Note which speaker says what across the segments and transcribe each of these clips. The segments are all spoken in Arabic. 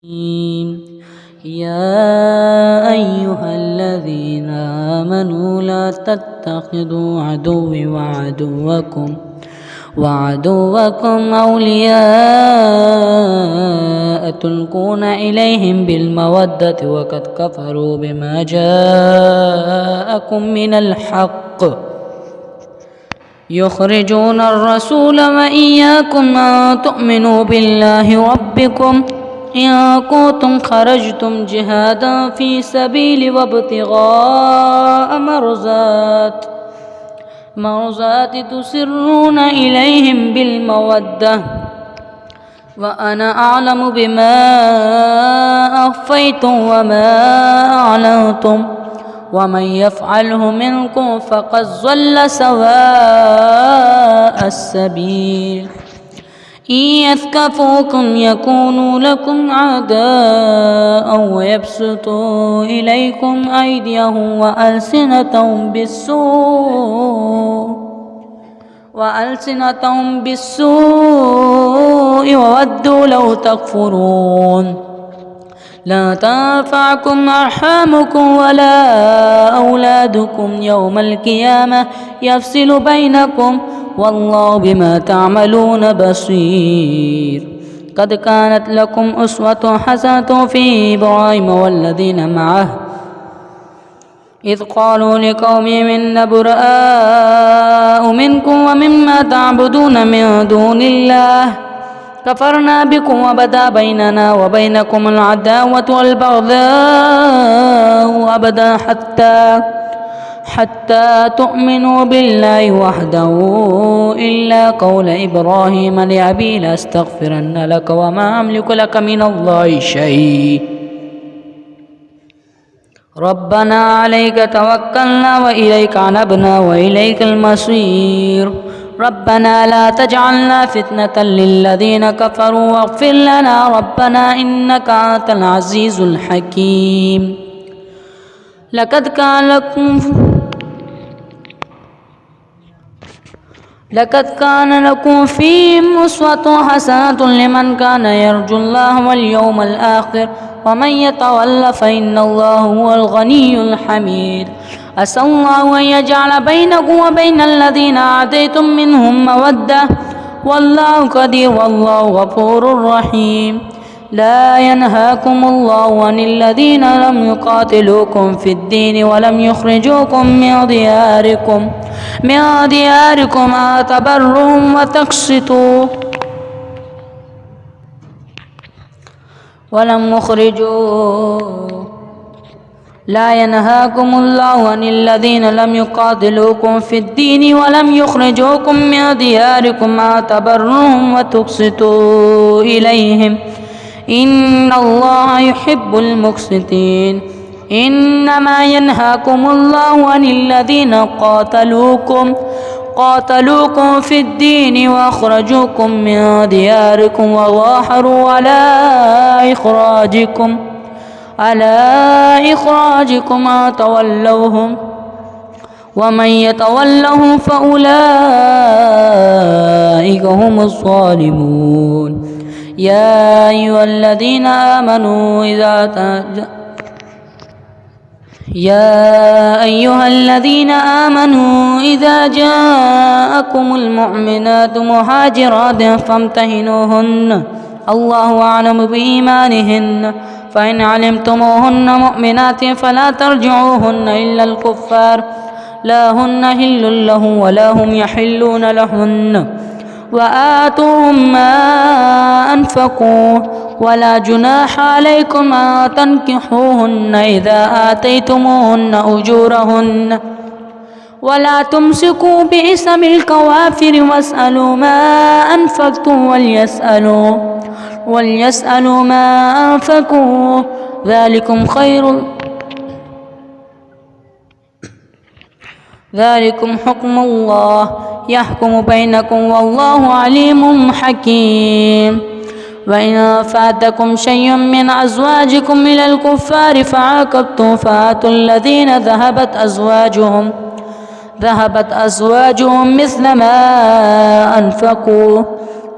Speaker 1: يا أيها الذين آمنوا لا تتخذوا عدوي وعدوكم أولياء تلقون إليهم بالمودة وقد كفروا بما جاءكم من الحق يخرجون الرسول وإياكم أن تؤمنوا بالله ربكم إن كنتم خرجتم جهادا في سبيلي وابتغاء مرضات تسرون إليهم بالمودة وأنا أعلم بما أخفيتم وما أعلنتم ومن يفعله منكم فقد ضل سواء السبيل إن يثقفوكم يكونوا لكم أعداء ويبسطوا إليكم أيديهم وألسنتهم بالسوء وودوا لو تكفرون لا تنفعكم أرحامكم ولا أولادكم يوم القيامة يفصل بينكم والله بما تعملون بصير قد كانت لكم أسوة حسنة في إبراهيم والذين معه إذ قالوا لقومهم إنا براء منكم ومما تعبدون من دون الله كفرنا بكم وبدا بيننا وبينكم العداوة والبغضاء أبدا حتى تؤمنوا بالله وحده إلا قول إبراهيم لأبيه لأستغفرن لك وما أملك لك من الله شيء ربنا عليك توكلنا وإليك عنبنا وإليك المصير ربنا لا تجعلنا فتنة للذين كفروا واغفر لنا ربنا إنك أنت العزيز الحكيم لقد كان لكم فيهم أسوة حسنة لمن كان يرجو الله واليوم الآخر ومن يتول فإن الله هو الغني الحميد عسى الله أن يجعل بينكم وبين الذين عاديتم منهم مودة والله قدير والله غفور رحيم لا ينهاكم الله عن الذين لم يقاتلوكم في الدين ولم يخرجوكم من دياركم أن تبروهم وتقسطوا لا ينهاكم الله عن الذين لم يقاتلوكم في الدين ولم يخرجوكم من دياركم أن تبروهم وتقسطوا إليهم إن الله يحب المقسطين إنما ينهاكم الله عن الذين قاتلوكم في الدين وأخرجوكم من دياركم وظاهروا على إخراجكم أن تولوهم ومن يتولهم فأولئك هم الظالمون يا أيها الذين آمنوا إذا جاءكم المؤمنات مهاجرات فامتحنوهن الله أعلم بإيمانهن فإن علمتموهن مؤمنات فلا ترجعوهن إلا الكفار لا هن حل لهم ولا هم يحلون لهن وآتوهم ما أنفقوا ولا جناح عليكم أن تنكحوهن إذا آتيتموهن أجورهن ولا تمسكوا باسم الكوافر واسألوا ما أنفقتم وليسألوا ما أنفقوا ذلكم حكم الله يحكم بينكم والله عليم حكيم وإن فاتكم شيء من أزواجكم إلى الكفار فعاقبتم فآتوا الذين ذهبت أزواجهم مثل ما أنفقوا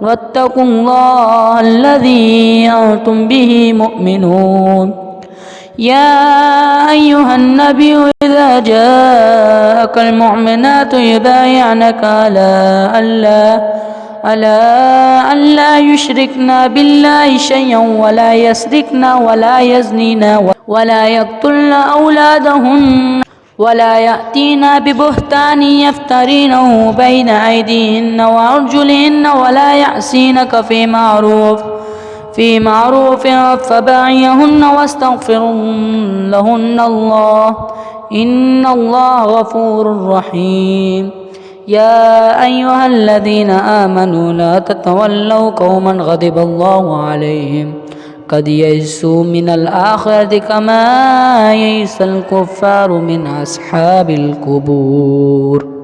Speaker 1: واتقوا الله الذي أنتم به مؤمنون يا أيها النبي إذا جاءك المؤمنات يبايعنك على ألا يشركن بالله شيئا ولا يسرقن ولا يزنين ولا يقتلن أولادهن ولا يأتين ببهتان يفترينه بين أيديهن وأرجلهن ولا يعصينك في معروف فبايعهن واستغفر لهن الله إن الله غفور رحيم يا أيها الذين آمنوا لا تتولوا قوما غضب الله عليهم قد يئسوا من الآخرة كما يئس الكفار من أصحاب القبور.